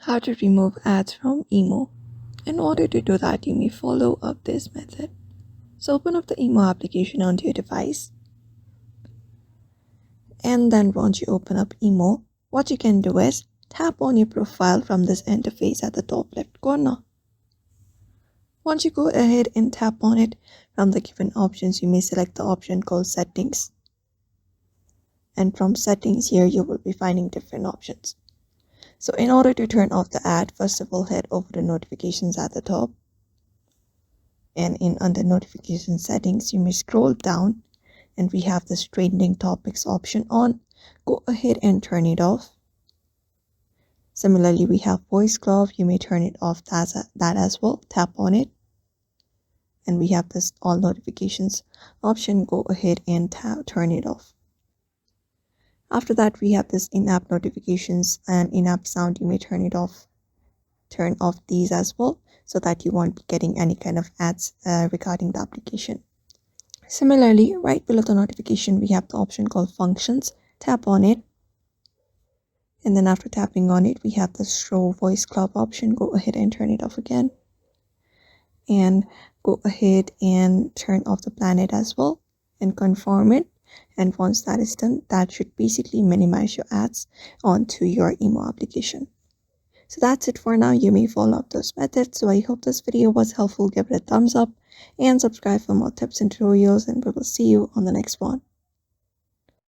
How to remove ads from IMO. In order to do that, you may follow up this method. So open up the IMO application onto your device. And then once you open up IMO, what you can do is tap on your profile from this interface at the top left corner. Once you go ahead and tap on it, from the given options, you may select the option called Settings. And from Settings here, you will be finding different options. So in order to turn off the ad, first of all, head over to Notifications at the top. And under Notification Settings, you may scroll down and we have this Trending Topics option on. Go ahead and turn it off. Similarly, we have Voice Glove. You may turn it off that as well. Tap on it. And we have this All Notifications option. Go ahead and turn it off. After that, we have this in-app notifications and in-app sound. You may turn it off. Turn off these as well so that you won't be getting any kind of ads regarding the application. Similarly, right below the notification, we have the option called Functions. Tap on it. And then after tapping on it, we have the Show Voice Club option. Go ahead and turn it off again. And go ahead and turn off the planet as well and confirm it. And once that is done, that should basically minimize your ads onto your IMO application. So that's it for now. You may follow up those methods. So I hope this video was helpful. Give it a thumbs up and subscribe for more tips and tutorials, and we will see you on the next one.